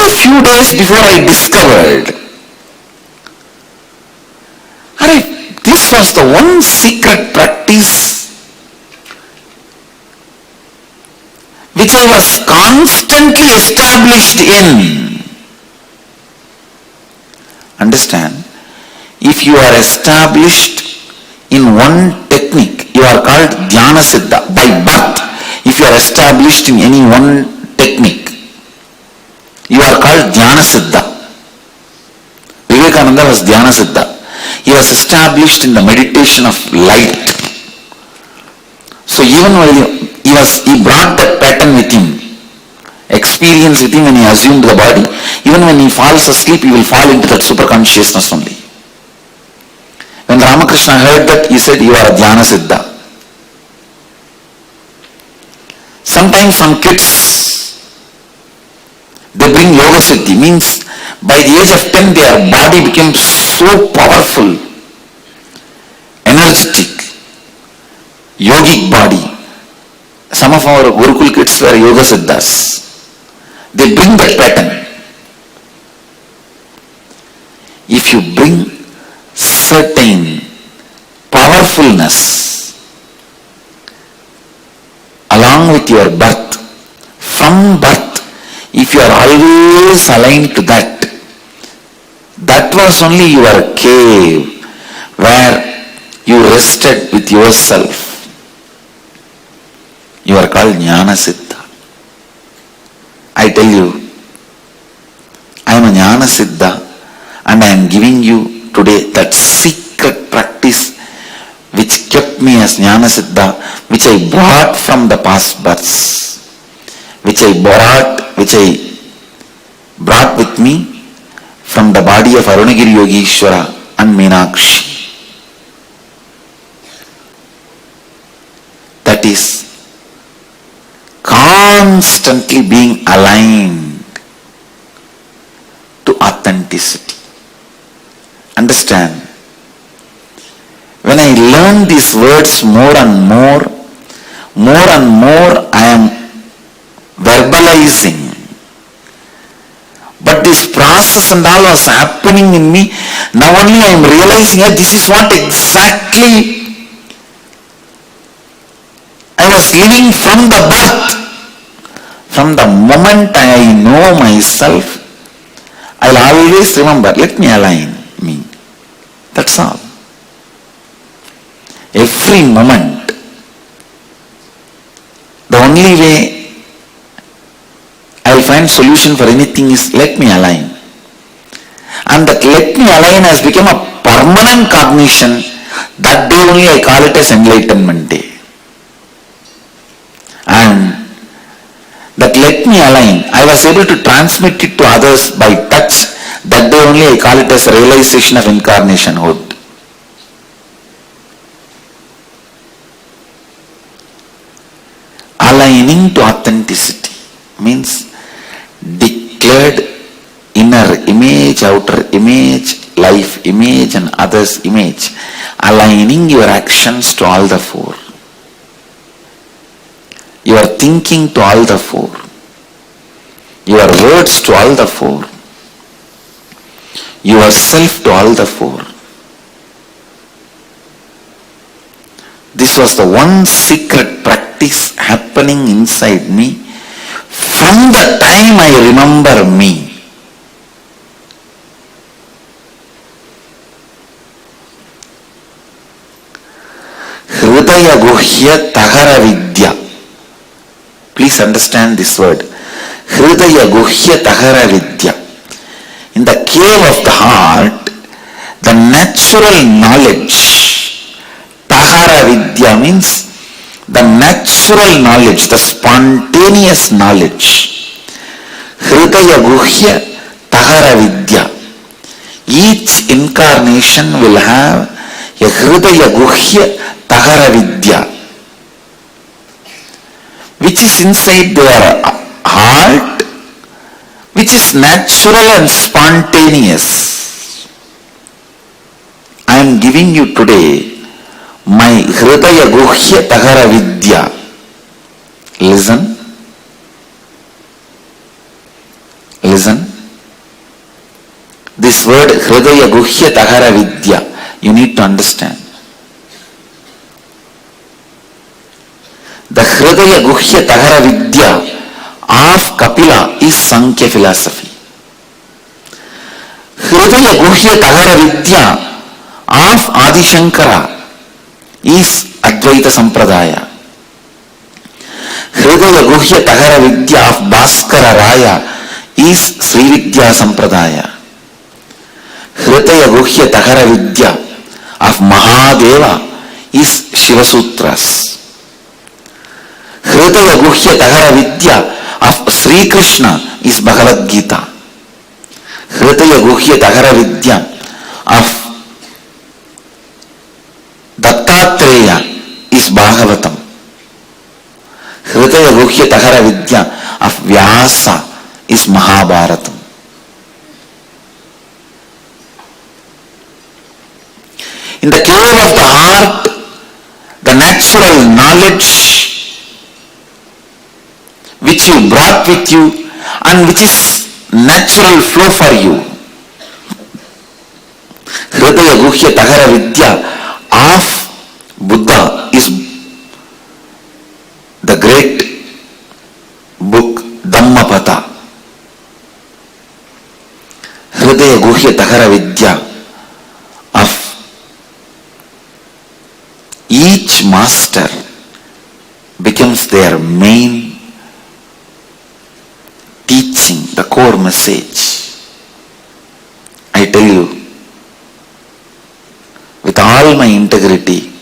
a few days before I discovered, this was the one secret practice which I was constantly established in. Understand? If you are established in one technique, you are called Dhyana Siddha by birth. If you are established in any one technique, you are called Dhyana Siddha. Vivekananda was Dhyana Siddha. He was established in the meditation of light. So even while he brought that pattern with him, experience with him when he assumed the body. Even when he falls asleep, he will fall into that super consciousness only. When Ramakrishna heard that, he said, you are a Dhyana Siddha. Sometimes some kids, they bring Yoga Siddhi, means by the age of 10, their body became so powerful, energetic, yogic body. Some of our Gurukul kids were Yoga Siddhas. They bring that pattern. If you bring certain powerfulness along with your birth, from birth, if you are always aligned to that, that was only your cave where you rested with yourself. You are called Jnana Siddha. I tell you, I am a Jnana Siddha and I am giving you today that secret practice which kept me as Jnana Siddha, which I brought from the past births, which I brought with me from the body of Arunagiri Yogeshwara and Meenakshi. That is constantly being aligned to authenticity. Understand? When I learn these words more and more I am verbalizing. But this process and all was happening in me. Now only I am realizing that this is what exactly I was living from the birth. From the moment I know myself, I'll always remember, let me align me. That's all. Every moment. The only way I'll find solution for anything is let me align. And that let me align has become a permanent cognition. That day only I call it as enlightenment day. And that let me align, I was able to transmit it to others by touch. That day only I call it as realization of incarnationhood. Aligning to authenticity means declared inner image, outer image, life image and others image. Aligning your actions to all the four. Your thinking to all the four. Your words to all the four. Yourself to all the four. This was the one secret practice happening inside me from the time I remember me. Hridaya guhya tahara vidya. Please understand this word. Hridaya guhya tahara vidya. In the cave of the heart, the natural knowledge, tahara vidya means the natural knowledge, the spontaneous knowledge. Hridaya guhya tahara vidya. Each incarnation will have a hridaya guhya tahara vidya, which is inside their heart, which is natural and spontaneous. I am giving you today my hridaya guhya tahara vidya. Listen. Listen. This word Hridaya Guhya Tahara Vidya, you need to understand. The Hridaya Guhya Tahara Vidya of Kapila is Sankhya philosophy. Hridaya Guhya Tahara Vidya of Adi Shankara is Advaita Sampradaya. Hridaya Guhya Tahara Vidya of Bhaskara Raya is Sri Vidya Sampradaya. Hridaya Guhya Tahara Vidya of Mahadeva is Shiva Sutras. Hridaya Guhya Tahara Vidya of Sri Krishna is Bhagavad Gita. Hridaya Guhya Tahara Vidya of Dattatreya is Bhagavatam. Hridaya Guhya Tahara Vidya of Vyasa is Mahabharatam. In the cave of the heart, the natural knowledge which you brought with you and which is natural flow for you. Hridaya Guhya Tahara Vidya of Buddha is the great book Dhammapada. Hridaya Guhya Tahara Vidya of each master becomes their main teaching, the core message. I tell you, with all my integrity,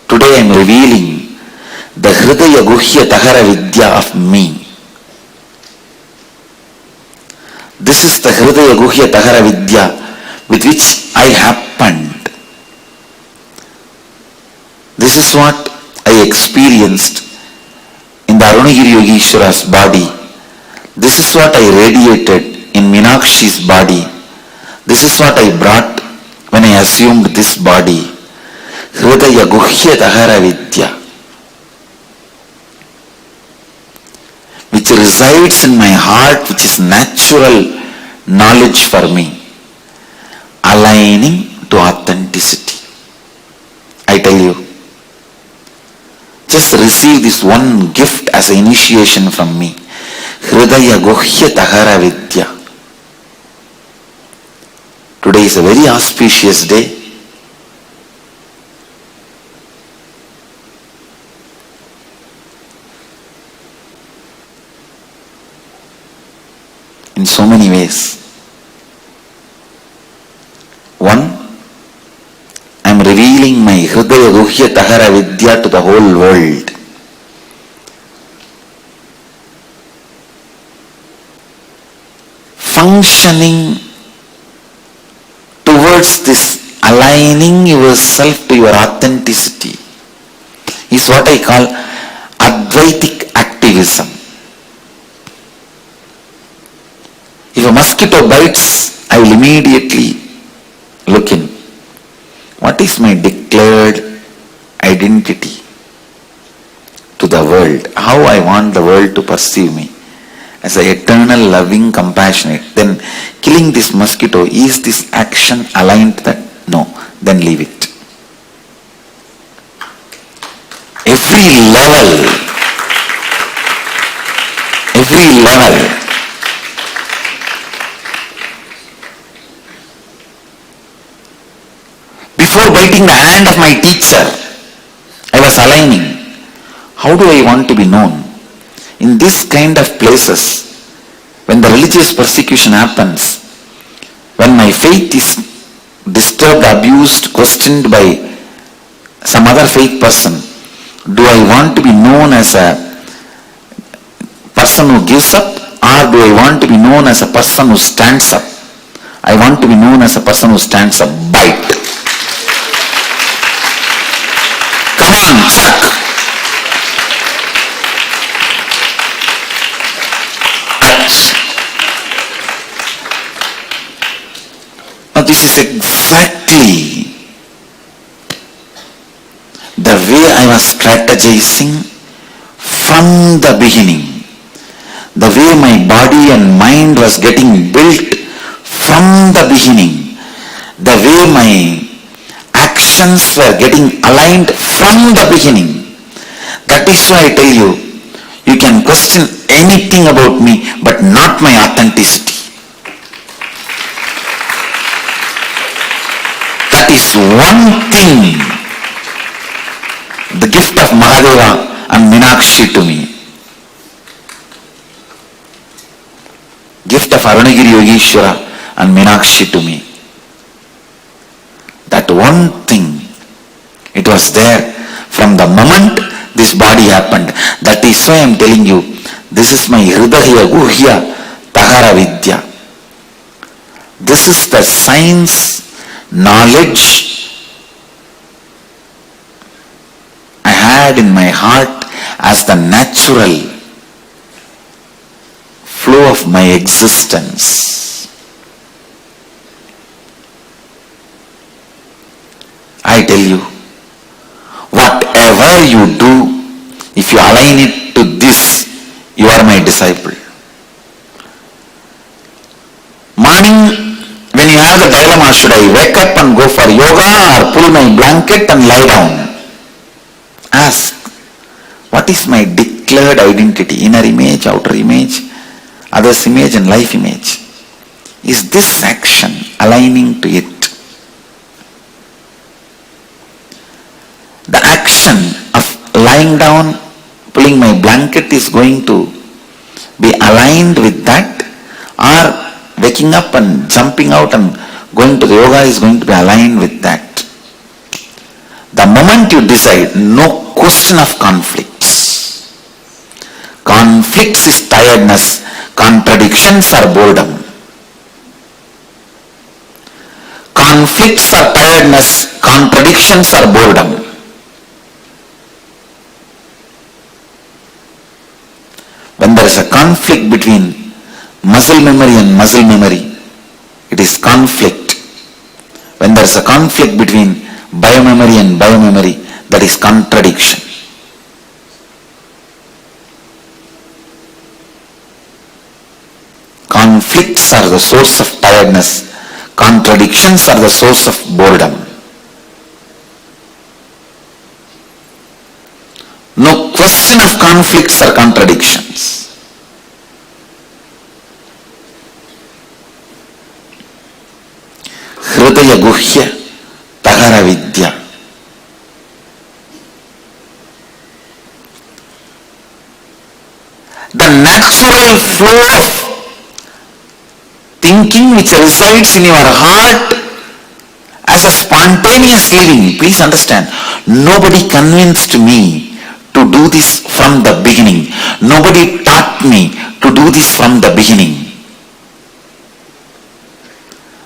today I am revealing the Hridaya Guhya Tahara Vidya of me. This is the Hridaya Guhya Tahara Vidya with which I happened. This is what I experienced in the Arunagiri Yogeshwara's body. This is what I radiated in Meenakshi's body. This is what I brought when I assumed this body. Hridaya Guhya Tahara Vidya, which resides in my heart, which is natural knowledge for me, aligning to authenticity. I tell you, just receive this one gift as an initiation from me. Hridaya Guhya Tahara Vidya. Today is a very auspicious day. In so many ways. One, I am revealing my Hridaya Guhya Tahara Vidya to the whole world. Functioning towards this, aligning yourself to your authenticity, is what I call Advaitic activism. If a mosquito bites, I will immediately look in. What is my declared identity to the world? How I want the world to perceive me? As an eternal, loving, compassionate. Then killing this mosquito, is this action aligned to that? No. Then leave it. Every level, before biting the hand of my teacher, I was aligning. How do I want to be known? In this kind of places, when the religious persecution happens, when my faith is disturbed, abused, questioned by some other faith person, do I want to be known as a person who gives up, or do I want to be known as a person who stands up? I want to be known as a person who stands up. Bite. Come on, chuck. Now this is exactly the way I was strategizing from the beginning. The way my body and mind was getting built from the beginning, the way my actions were getting aligned from the beginning. That is why I tell you, you can question anything about me, but not my authenticity. That is one thing, the gift of Mahadeva and Meenakshi to me. Gift of Arunagiri Yogeshwara and Meenakshi to me. That one thing, it was there from the moment this body happened. That is why I am telling you, this is my Hridaya Guhya Tahara Vidya. This is the science, knowledge I had in my heart as the natural flow of my existence. I tell you, whatever you do, if you align it to this, you are my disciple. Morning, when you have the dilemma, should I wake up and go for yoga or pull my blanket and lie down? Ask, what is my declared identity? Inner image, outer image, others image and life image. Is this action aligning to it? The action of lying down, pulling my blanket is going to be aligned with that, or waking up and jumping out and going to the yoga is going to be aligned with that. The moment you decide, no question of conflicts. Conflicts is tiredness, contradictions are boredom. Conflicts are tiredness, contradictions are boredom. When there is a conflict between muscle memory and muscle memory, it is conflict. When there is a conflict between biomemory and biomemory, that is contradiction. Conflicts are the source of tiredness. Contradictions are the source of boredom. No question of conflicts or contradictions. Hridaya Guhya Tahara Vidya. The natural flow of thinking which resides in your heart as a spontaneous living. Please understand, nobody convinced me to do this from the beginning. Nobody taught me to do this from the beginning.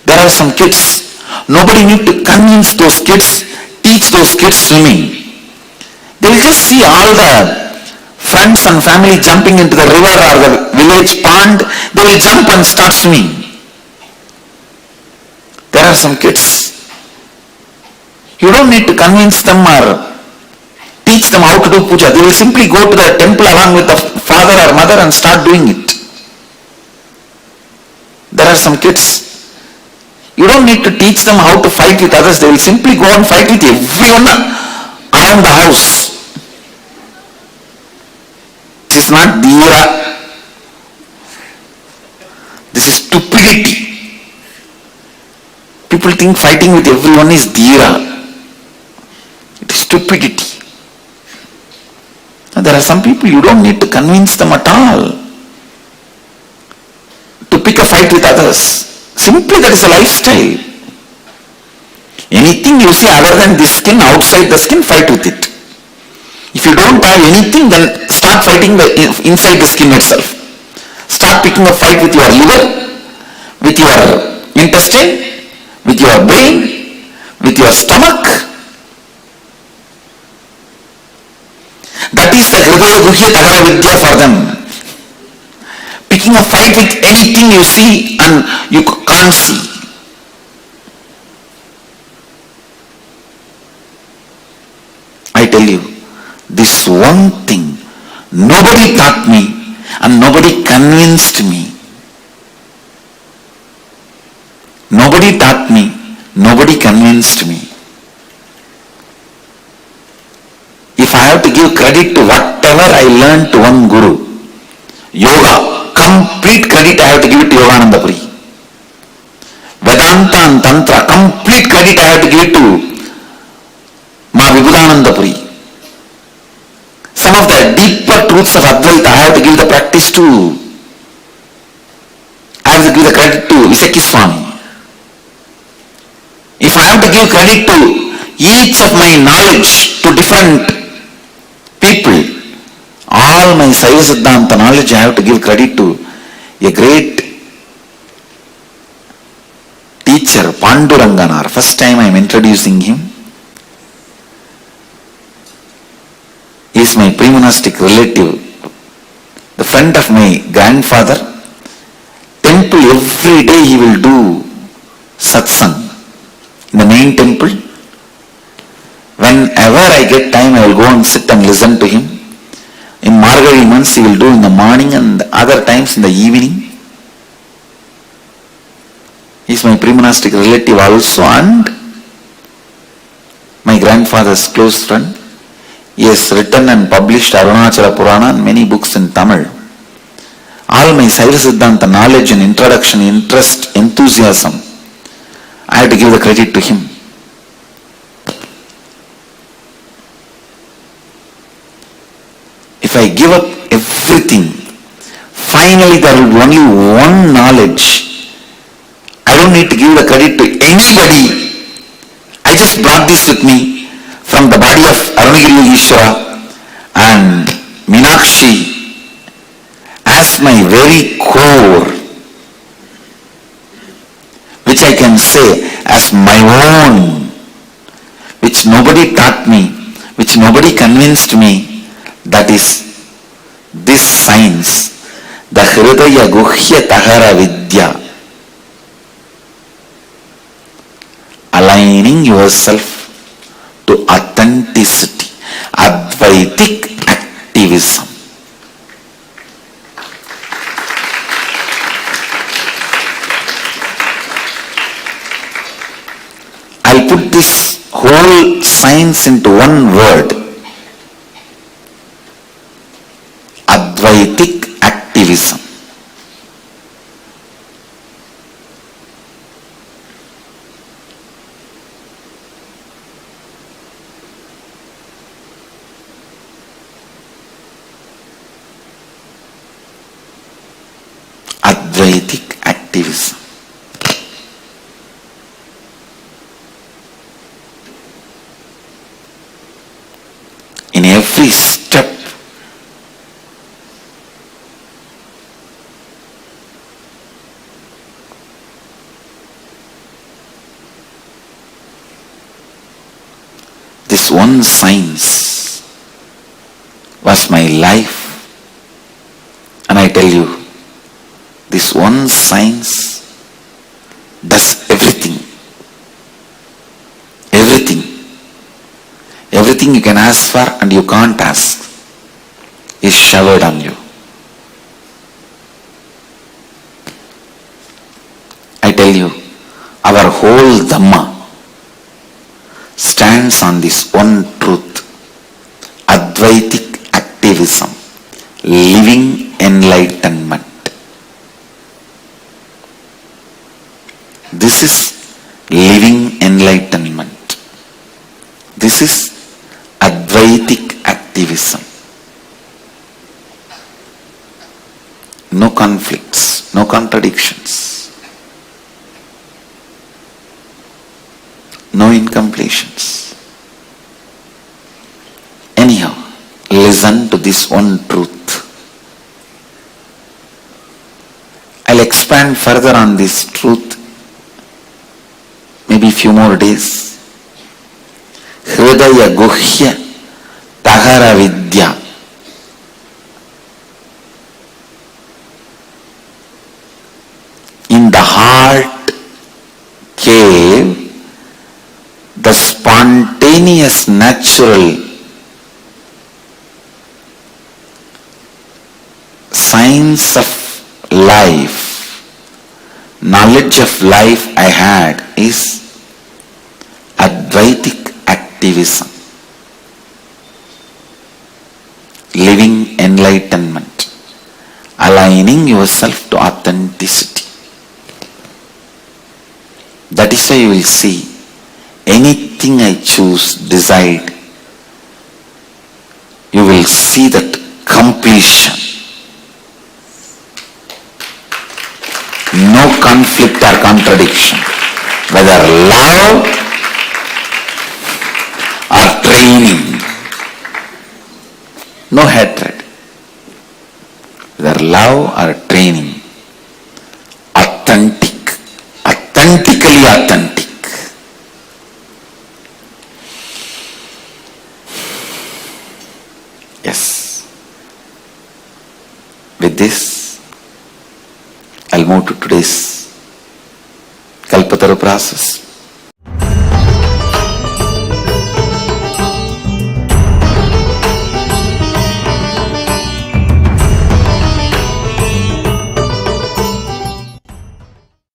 There are some kids, nobody need to convince those kids, teach those kids swimming. They will just see all the friends and family jumping into the river or the village pond, they will jump and start swimming. There are some kids, you don't need to convince them or teach them how to do puja. They will simply go to the temple along with the father or mother and start doing it. There are some kids, you don't need to teach them how to fight with others. They will simply go and fight with everyone around the house. This is not dhira. This is stupidity. People think fighting with everyone is dhira. It is stupidity. Now, there are some people you don't need to convince them at all to pick a fight with others. Simply that is a lifestyle. Anything you see other than this skin, outside the skin, fight with it. If you don't have anything, then start fighting inside the skin itself. Start picking a fight with your liver, with your intestine, with your brain, with your stomach. That is the Hridaya Guhya Tahara Vidya for them. Picking a fight with anything you see and you can't see. I tell you, this one thing, nobody taught me and nobody convinced me. taught me, nobody convinced me. If I have to give credit to whatever I learned to one guru, yoga, complete credit I have to give it to Yogananda Puri. Vedanta and Tantra, complete credit I have to give it to Ma Vibhudananda Puri. Some of the deeper truths of Advaita I have to give the practice to. I have to give the credit to Visakhi Swami. If I have to give credit to each of my knowledge to different people, all my Saiva Siddhanta knowledge I have to give credit to a great teacher, Panduranganar. First time I am introducing him. He is my pre-monastic relative, the friend of my grandfather. Temple, every day he will do satsang in the main temple. Whenever I get time, I will go and sit and listen to him. In Margazhi months, he will do in the morning and other times in the evening. He is my pre-monastic relative also and my grandfather's close friend. He has written and published Arunachala Purana and many books in Tamil. All my Saiva Siddhanta knowledge and introduction, interest, enthusiasm, I have to give the credit to him. If I give up everything, finally there will be only one knowledge. I don't need to give the credit to anybody. I just brought this with me from the body of Arunagiri Ishvara and Meenakshi as my very core, which I can say as my own, which nobody taught me, which nobody convinced me. That is this science, the Hridaya Guhya Tahara Vidya. Aligning yourself to authenticity, Advaitic activism. I'll put this whole science into one word. Advaitic activism. Advaitic activism. In every step, this one science was my life, and I tell you, this one science does everything. Everything you can ask for and you can't ask is showered on you. I tell you, our whole Dhamma stands on this one truth, Advaitic activism, living enlightenment. This is living enlightenment. This is Advaitic activism. No conflicts, no contradictions, no incompletions. Anyhow, listen to this one truth. I'll expand further on this truth maybe few more days. Hridaya Guhya Tahara Vidya. In the heart cave, the spontaneous natural science of life, knowledge of life I had is Advaitic activism, living enlightenment, aligning yourself to authenticity. That is why you will see anything I choose, decide, you will see that completion. No conflict or contradiction. Whether love or training. No hatred. Whether love or training. Authentic. Authentically authentic. Yes. With this, I'll move to today's Kalpataru process.